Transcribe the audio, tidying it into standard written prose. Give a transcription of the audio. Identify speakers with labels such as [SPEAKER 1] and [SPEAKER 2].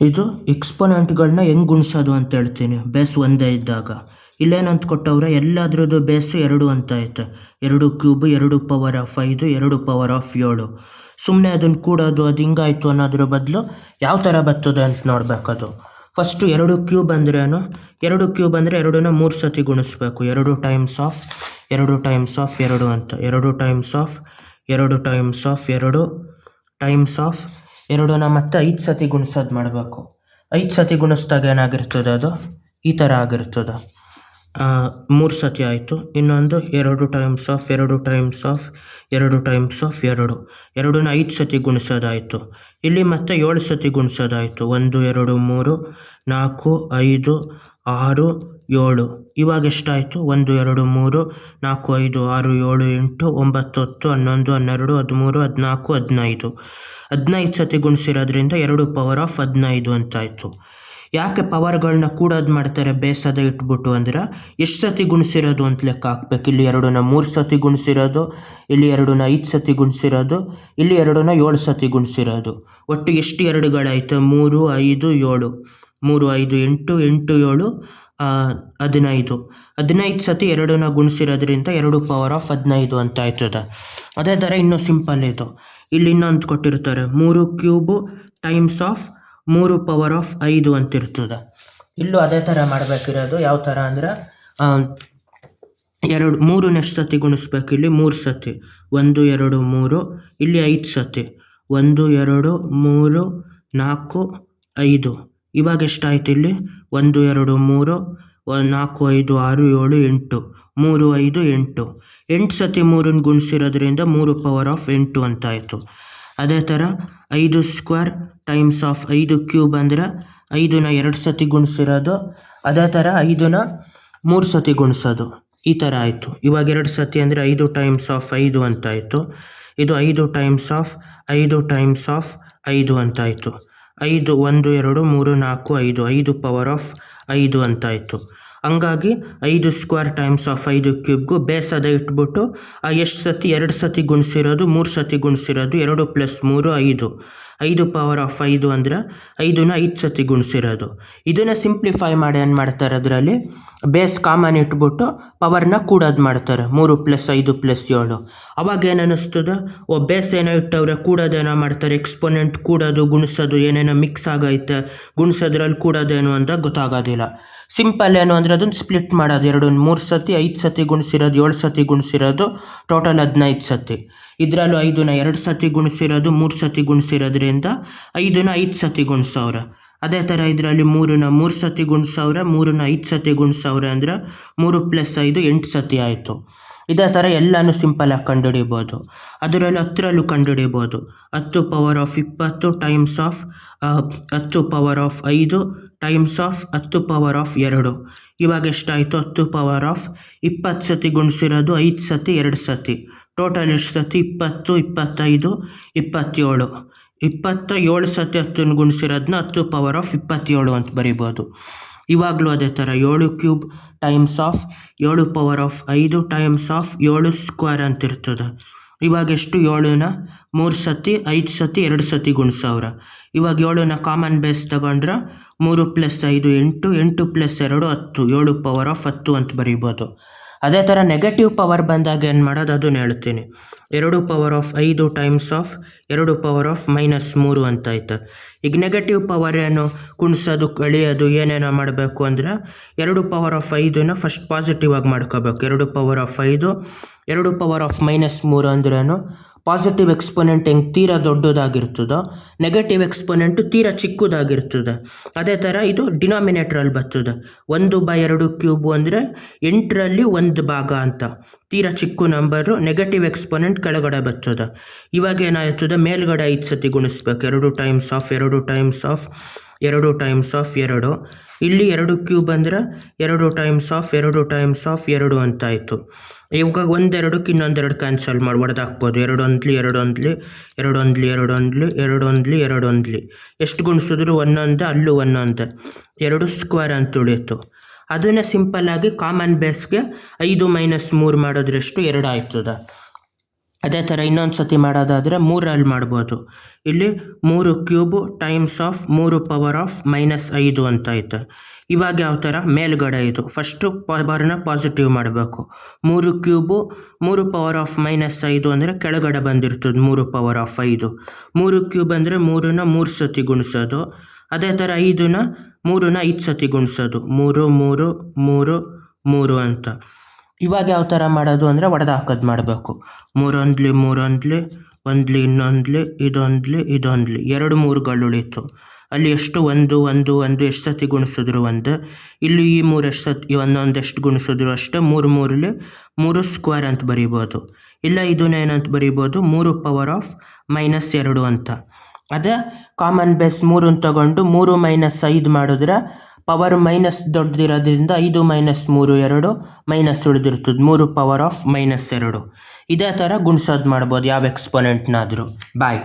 [SPEAKER 1] ಇದು ಎಕ್ಸ್ಪೊನೆಂಟ್ಗಳನ್ನ ಹೆಂಗೆ ಗುಣಿಸೋದು ಅಂತ ಹೇಳ್ತೀನಿ. ಬೇಸ್ ಒಂದೇ ಇದ್ದಾಗ ಇಲ್ಲೇನಂತ ಕೊಟ್ಟವ್ರೆ, ಎಲ್ಲದ್ರದ್ದು ಬೇಸ್ 2 ಅಂತ ಐತೆ. 2 cube, 2 power of 5, 2 power of 7. ಸುಮ್ಮನೆ ಅದನ್ನು ಕೂಡೋದು ಅದು ಹಿಂಗಾಯ್ತು ಅನ್ನೋದ್ರ ಬದಲು ಯಾವ ಥರ ಬರ್ತದೆ ಅಂತ ನೋಡಬೇಕದು. ಫಸ್ಟು 2 ಕ್ಯೂಬ್ ಅಂದ್ರೇನು? 2 ಕ್ಯೂಬ್ ಅಂದರೆ 2ನ 3 ಸತಿ ಗುಣಿಸ್ಬೇಕು. 2 ಟೈಮ್ಸ್ ಆಫ್ 2 ಟೈಮ್ಸ್ ಆಫ್ 2 ಅಂತ. 2 times of 2 times of 2 times of 2ನ ಮತ್ತೆ 5 ಸತಿ ಗುಣಿಸೋದು ಮಾಡಬೇಕು. 5 ಸತಿ ಗುಣಿಸ್ದಾಗ ಏನಾಗಿರ್ತದೆ, ಅದು ಈ ಥರ ಆಗಿರ್ತದೆ. 3 ಸತಿ ಆಯಿತು. ಇನ್ನೊಂದು 2 times of 2 times of 2 times of 2. 2ನ 5 ಸತಿ ಗುಣಿಸೋದಾಯಿತು. ಇಲ್ಲಿ ಮತ್ತೆ 7 ಸತಿ ಗುಣಿಸೋದಾಯಿತು. 1 2 3 4 5 6 7. ಇವಾಗ ಎಷ್ಟಾಯಿತು? 1 2 3 4 5 6 7 8 9 10 11 12 13 14 15. 15 ಸತಿ ಗುಣಿಸಿರೋದ್ರಿಂದ 2 ಪವರ್ ಆಫ್ 15 ಅಂತಾಯಿತು. ಯಾಕೆ ಪವರ್ಗಳನ್ನ ಕೂಡೋದು ಮಾಡ್ತಾರೆ ಬೇಸದ ಇಟ್ಬಿಟ್ಟು ಅಂದ್ರೆ, ಎಷ್ಟು ಸತಿ ಗುಣಿಸಿರೋದು ಅಂತ ಲೆಕ್ಕ ಹಾಕ್ಬೇಕು. ಇಲ್ಲಿ 2ನ 3 ಸತಿ ಗುಣಿಸಿರೋದು, ಇಲ್ಲಿ 2ನ 5 ಸತಿ ಗುಣಿಸಿರೋದು, ಇಲ್ಲಿ 2ನ 7 ಸತಿ ಗುಣಿಸಿರೋದು. ಒಟ್ಟು ಎಷ್ಟು 2ಗಳಾಯ್ತು? 3 5 7. 3 5 8 8 7 15. 15 ಸತಿ 2ನ ಗುಣಿಸಿರೋದ್ರಿಂದ 2 ಪವರ್ ಆಫ್ 15 ಅಂತ ಆಯ್ತದೆ. ಅದೇ ಥರ ಇನ್ನೂ ಸಿಂಪಲ್ ಇದು. ಇಲ್ಲಿ ಇನ್ನೊಂದು ಕೊಟ್ಟಿರ್ತಾರೆ, 3 cube times of 3 power of 5 ಅಂತಿರ್ತದೆ. ಇಲ್ಲೂ ಅದೇ ಥರ ಮಾಡಬೇಕಿರೋದು. ಯಾವ ಥರ ಅಂದರೆ, 3ನ ಎಷ್ಟು ಸತಿ ಗುಣಿಸ್ಬೇಕು? ಇಲ್ಲಿ 3 ಸತಿ. 1 2 3. ಇಲ್ಲಿ 5 ಸತಿ. 1 2 3 4 5. ಇವಾಗ ಎಷ್ಟಾಯ್ತು? ಇಲ್ಲಿ 1 2 3 4 5 6 7 8. 3 5 8. 8 ಸತಿ 3ನ ಗುಣಿಸಿರೋದ್ರಿಂದ 3 ಪವರ್ ಆಫ್ 8 ಅಂತಾಯಿತು. ಅದೇ ಥರ 5 ಸ್ಕ್ವೇರ್ ಟೈಮ್ಸ್ ಆಫ್ 5 ಕ್ಯೂಬ್ ಅಂದರೆ 5ನ 2 ಸತಿ ಗುಣಿಸಿರೋದು. ಅದೇ ಥರ 5ನ 3 ಸತಿ ಗುಣಿಸೋದು. ಈ ಥರ ಆಯಿತು. ಇವಾಗ 2 ಸತಿ ಅಂದರೆ 5 ಟೈಮ್ಸ್ ಆಫ್ 5 ಅಂತಾಯಿತು. ಇದು 5 times of 5 times of 5 ಅಂತಾಯಿತು. 5 1 2 3 4 5. 5 power of 5 ಅಂತಾಯಿತು. ಹಂಗಾಗಿ 5 ಸ್ಕ್ವೇರ್ ಟೈಮ್ಸ್ ಆಫ್ 5 ಕ್ಯೂಬ್ಗೂ ಬೇಸದ ಇಟ್ಬಿಟ್ಟು ಎಷ್ಟು ಸತಿ? 2 ಸತಿ ಗುಣಿಸಿರೋದು, 3 ಸತಿ ಗುಣಿಸಿರೋದು, 2 + 3 5. 5 ಪವರ್ ಆಫ್ 5 ಅಂದರೆ 5ನ 5 ಸತಿ ಗುಣಿಸಿರೋದು. ಇದನ್ನು ಸಿಂಪ್ಲಿಫೈ ಮಾಡಿ ಏನು ಮಾಡ್ತಾರೆ, ಅದರಲ್ಲಿ ಬೇಸ್ ಕಾಮನ್ ಇಟ್ಬಿಟ್ಟು ಪವರ್ನ ಕೂಡೋದು ಮಾಡ್ತಾರೆ. 3 + 5 + 7. ಅವಾಗ ಏನು ಅನ್ನಿಸ್ತದೆ, ಬೇಸ್ ಏನೋ ಇಟ್ಟವ್ರೆ, ಕೂಡೋದೇನೋ ಮಾಡ್ತಾರೆ. ಎಕ್ಸ್ಪೊನೆಂಟ್ ಕೂಡೋದು ಗುಣಿಸೋದು ಏನೇನೋ ಮಿಕ್ಸ್ ಆಗೈತೆ, ಗುಣಿಸೋದ್ರಲ್ಲಿ ಕೂಡೋದೇನು ಅಂತ ಗೊತ್ತಾಗೋದಿಲ್ಲ. ಸಿಂಪಲ್ ಏನು ಅಂದರೆ, ಅದನ್ನು ಸ್ಪ್ಲಿಟ್ ಮಾಡೋದು. 2ನ 3 ಸತಿ, 5 ಸತಿ ಗುಣಿಸಿರೋದು, 7 ಸತಿ ಗುಣಿಸಿರೋದು, ಟೋಟಲ್ 15 ಸತಿ. ಇದರಲ್ಲೂ 5ನ 2 ಸತಿ ಗುಣಿಸಿರೋದು, 3 ಸತಿ ಗುಣಿಸಿರೋದ್ರಿಂದ 5ನ 5 ಸತಿ ಗುಣಿಸವ್ರೆ. ಅದೇ ಥರ ಇದರಲ್ಲಿ 3ನ 3 ಸತಿ ಗುಣಿಸವ್ರೆ, 3ನ 5 ಸತಿ ಗುಣಿಸವ್ರೆ ಅಂದರೆ 3 + 5 8 ಸತಿ ಆಯಿತು. ಇದೇ ಥರ ಎಲ್ಲನೂ ಸಿಂಪಲಾಗಿ ಕಂಡುಹಿಡಿಬೋದು. ಅದರಲ್ಲಿ 10ರಲ್ಲೂ ಕಂಡುಹಿಡಿಬೋದು. 10 power of 20 times of 10 power of 5 times of 10 power of 2. ಇವಾಗ ಎಷ್ಟಾಯಿತು? 10 ಪವರ್ ಆಫ್ 20 ಸತಿ ಗುಣಿಸಿರೋದು, 5 ಸತಿ 2 ಸತಿ. ಟೋಟಲ್ ಎಷ್ಟು ಸತಿ? 20 25 27. 27 ಸತಿ 10ನ ಗುಣಿಸಿರೋದನ್ನ 10 ಪವರ್ ಆಫ್ 27 ಅಂತ ಬರಿಬೋದು. ಇವಾಗಲೂ ಅದೇ ಥರ 7 cube times of 7 power of 5 times of 7 square ಅಂತಿರ್ತದೆ. ಇವಾಗ ಎಷ್ಟು? 7ನ 3 ಸತಿ 5 ಸತಿ 2 ಸತಿ ಗುಣಿಸವ್ರೆ. ಇವಾಗ 7ನ ಕಾಮನ್ ಬೇಸ್ ತಗೊಂಡ್ರೆ 3 + 5 8, 8 + 2 10. 7 ಪವರ್ ಆಫ್ 10 ಅಂತ ಬರಿಬೋದು. ಅದೇ ಥರ ನೆಗೆಟಿವ್ ಪವರ್ ಬಂದಾಗ ಏನು ಮಾಡೋದು ಅದನ್ನು ಹೇಳ್ತೀನಿ. 2 power of 5 times of 2 power of -3 ಅಂತಾಯ್ತು. ಈಗ ನೆಗೆಟಿವ್ ಪವರ್ ಏನು? ಕುಣಿಸೋದು, ಕಳಿಯೋದು ಏನೇನೋ ಮಾಡಬೇಕು ಅಂದರೆ 2 ಪವರ್ ಆಫ್ 5ನ ಫಸ್ಟ್ ಪಾಸಿಟಿವ್ ಆಗಿ ಮಾಡ್ಕೋಬೇಕು. 2 ಪವರ್ ಆಫ್ 5, 2 ಪವರ್ ಆಫ್ -3 ಅಂದ್ರೇನು? ಪಾಸಿಟಿವ್ ಎಕ್ಸ್ಪೊನೆಂಟ್ ಹೆಂಗೆ ತೀರಾ ದೊಡ್ಡದಾಗಿರ್ತದೋ, ನೆಗೆಟಿವ್ ಎಕ್ಸ್ಪೊನೆಂಟು ತೀರಾ ಚಿಕ್ಕದಾಗಿರ್ತದೆ. ಅದೇ ಥರ ಇದು ಡಿನಾಮಿನೇಟ್ರಲ್ಲಿ ಬರ್ತದೆ. 1/2 ಕ್ಯೂಬು ಅಂದರೆ 8ರಲ್ಲಿ 1 ಭಾಗ ಅಂತ. ತೀರಾ ಚಿಕ್ಕ ನಂಬರು, ನೆಗೆಟಿವ್ ಎಕ್ಸ್ಪೊನೆಂಟ್ ಕೆಳಗಡೆ ಬರ್ತದೆ. ಇವಾಗ ಏನಾಯ್ತದೆ? ಮೇಲ್ಗಡೆ 5 ಸತಿ ಗುಣಿಸ್ಬೇಕು. 2 times of 2 times of 2 times of 2. ಇಲ್ಲಿ 2 ಕ್ಯೂಬ್ ಅಂದರೆ 2 ಟೈಮ್ಸ್ ಆಫ್ 2 ಟೈಮ್ಸ್ ಆಫ್ 2 ಅಂತಾಯಿತು. ಇವಾಗ 1 2ಕ್ಕೆ ಇನ್ನೊಂದು 2 ಕ್ಯಾನ್ಸಲ್ ಮಾಡಿ ಹೊಡೆದಾಕ್ಬೋದು. 2 1 2 1 2 1 2 1 2 1 2 1. ಎಷ್ಟು ಗುಣಿಸಿದ್ರು 1 ಅಲ್ಲೂ 1 2 ಸ್ಕ್ವೇರ್ ಅಂತ ಉಳಿಯಿತು. ಅದನ್ನೇ ಸಿಂಪಲ್ಲಾಗಿ ಕಾಮನ್ ಬೇಸ್ಗೆ 5 - 3 ಮಾಡೋದ್ರೆಷ್ಟು? 2 ಆಯ್ತದೆ. ಅದೇ ಥರ ಇನ್ನೊಂದು ಸತಿ ಮಾಡೋದಾದರೆ 3ರಲ್ಲಿ ಮಾಡ್ಬೋದು. ಇಲ್ಲಿ 3 cube times of 3 power of -5 ಅಂತ ಐತೆ. ಇವಾಗ ಯಾವ ಥರ ಮೇಲ್ಗಡೆ ಇದು ಫಸ್ಟು ಪವರ್ನ ಪಾಸಿಟಿವ್ ಮಾಡಬೇಕು. 3 ಕ್ಯೂಬು 3 ಪವರ್ ಆಫ್ -5 ಅಂದರೆ ಕೆಳಗಡೆ ಬಂದಿರ್ತದೆ 3 ಪವರ್ ಆಫ್ 5. 3 ಕ್ಯೂಬ್ ಅಂದರೆ 3ನ 3 ಸತಿ ಗುಣಿಸೋದು. ಅದೇ ಥರ 5ನ 3ನ 5 ಸತಿ ಗುಣಿಸೋದು. 3 3 3 3 ಅಂತ. ಇವಾಗ ಯಾವ ಥರ ಮಾಡೋದು ಅಂದರೆ ಒಡೆದು ಹಾಕೋದು ಮಾಡಬೇಕು. 3 ಒಂದ್ಲಿ 3 ಒಂದ್ಲಿ ಒಂದ್ಲಿ ಇನ್ನೊಂದ್ಲಿ ಇದೊಂದ್ಲಿ ಇದೊಂದ್ಲಿ 2 3ಗಳು ಉಳೀತು. ಅಲ್ಲಿ ಎಷ್ಟು 1 1 1 ಎಷ್ಟು ಸತಿ ಗುಣಿಸಿದ್ರು 1. ಇಲ್ಲಿ ಈ 3 ಎಷ್ಟು ಸತಿ ಒಂದೊಂದು ಎಷ್ಟು ಗುಣಿಸಿದ್ರು ಅಷ್ಟೇ. 3 3ಲಿ 3 ಸ್ಕ್ವೇರ್ ಅಂತ ಬರಿಬೋದು. ಇಲ್ಲ ಇದನ್ನ ಏನಂತ ಬರಿಬೋದು 3 ಪವರ್ ಆಫ್ -2 ಅಂತ. ಅದೇ ಕಾಮನ್ ಬೇಸ್ 3 ತಗೊಂಡು 3 -5 ಮಾಡಿದ್ರೆ ಪವರ್ ಮೈನಸ್ ದೊಡ್ಡದಿರೋದ್ರಿಂದ 5 -3 2 ಮೈನಸ್ ಉಳಿದಿರ್ತದೆ 3 ಪವರ್ ಆಫ್ -2. ಇದೇ ಥರ ಗುಣಿಸೋದು ಮಾಡ್ಬೋದು ಯಾವ ಎಕ್ಸ್ಪೋನೆಂಟ್ನಾದರೂ. ಬಾಯ್.